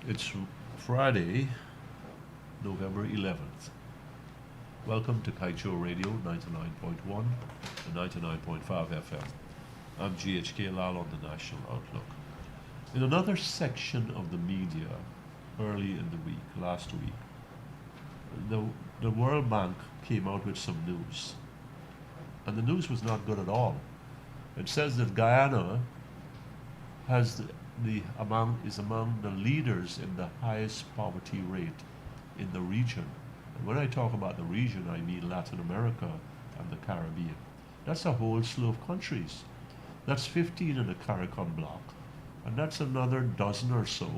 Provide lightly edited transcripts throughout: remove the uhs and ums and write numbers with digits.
It's Friday, November 11th. Welcome to Kaieteur Radio 99.1 and 99.5 FM. I'm GHK Lal on the National Outlook. In another section of the media early in the week, last week, the, the World Bank came out with some news. And the news was not good at all. It says that Guyana has is among the leaders in the highest poverty rate in the region. And when I talk about the region, I mean Latin America and the Caribbean. That's a whole slew of countries. That's 15 in the CARICOM bloc, and that's another dozen or so,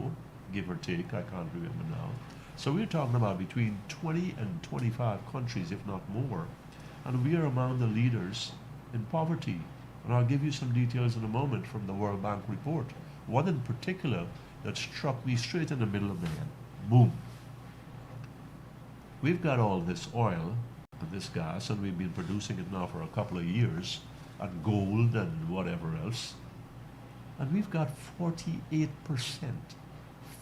give or take, I can't remember now. So we're talking about between 20 and 25 countries, if not more, and we are among the leaders in poverty. And I'll give you some details in a moment from the World Bank report. One in particular that struck me straight in the middle of the head. Boom. We've got all this oil and this gas, and we've been producing it now for a couple of years, and gold and whatever else. And we've got 48%,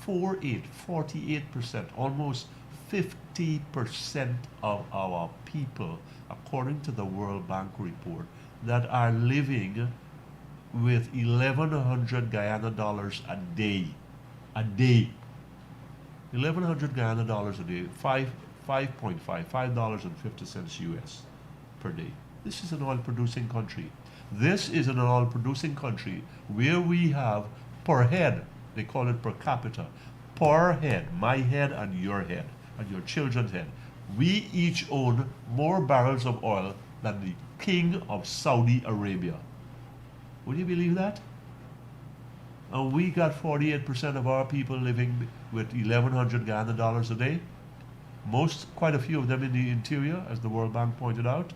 48%, almost 50% of our people, according to the World Bank report, that are living with 1,100 Guyana dollars a day. A day. 1,100 Guyana dollars a day, $5.50 US per day. This is an oil producing country. This is an oil producing country where we have per head, they call it per capita, per head, my head and your children's head. We each own more barrels of oil than the king of Saudi Arabia. Would you believe that? And we got 48% of our people living with 1,100 Ghana dollars a day. Quite a few of them in the interior, as the World Bank pointed out.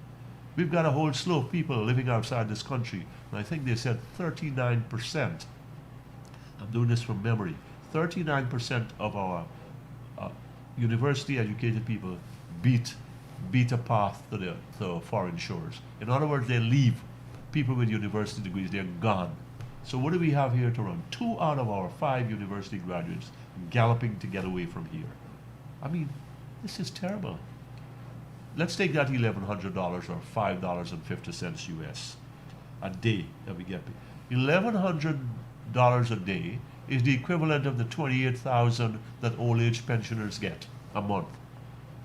We've got a whole slew of people living outside this country. And I think they said 39%. I'm doing this from memory. 39% of our university educated people beat a path to the foreign shores. In other words, they leave. People with university degrees, they're gone. So what do we have here to run? 2 out of our 5 university graduates galloping to get away from here. I mean, this is terrible. Let's take that $1,100 or $5.50 US a day that we get. $1,100 a day is the equivalent of the $28,000 that old age pensioners get a month.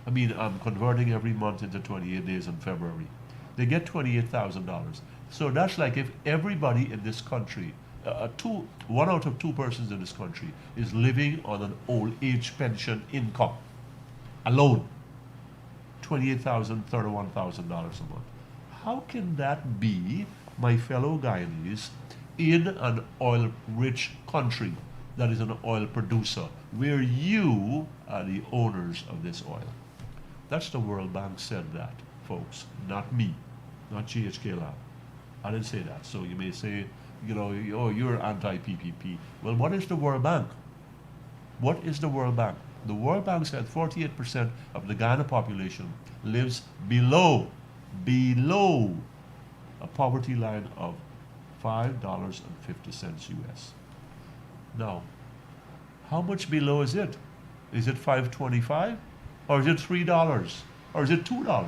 I mean, I'm converting every month into 28 days in February. They get $28,000. So that's like if everybody in this country, 1 out of 2 persons in this country is living on an old age pension income alone. $28,000, $31,000 a month. How can that be, my fellow Guyanese, in an oil-rich country that is an oil producer, where you are the owners of this oil? That's the World Bank said that, folks, not me, not GHK Lab. I didn't say that. So you may say, oh, you're anti-PPP. Well, what is the World Bank? What is the World Bank? The World Bank said 48% of the Ghana population lives below a poverty line of $5.50 US. Now, how much below is it? Is it $5.25? Or is it $3? Or is it $2?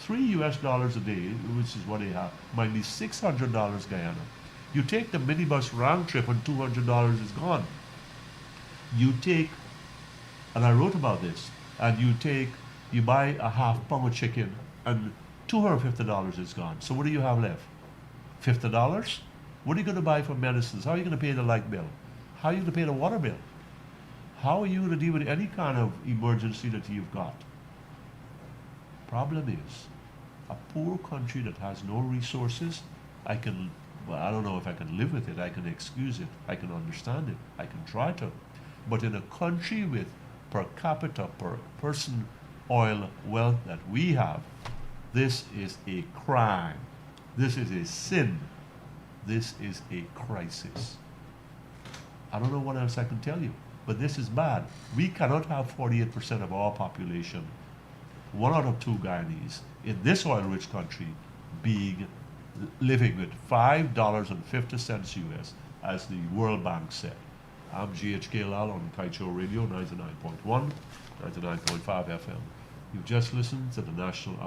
$3 a day, which is what they have, might be $600 Guyana. You take the minibus round trip and $200 is gone. You take, and I wrote about this, and you buy a half pound of chicken and $250 is gone. So what do you have left? $50? What are you going to buy for medicines? How are you going to pay the light bill? How are you going to pay the water bill? How are you going to deal with any kind of emergency that you've got? Problem is, a poor country that has no resources, I don't know if I can live with it, I can excuse it, I can understand it, I can try to. But in a country with per capita, per person oil wealth that we have, this is a crime. This is a sin. This is a crisis. I don't know what else I can tell you, but this is bad. We cannot have 48% of our population, 1 out of 2 Guyanese, in this oil-rich country living with $5.50 US, as the World Bank said. I'm GHK Lal on Kaieteur Radio 99.1, 99.5 FM. You've just listened to the National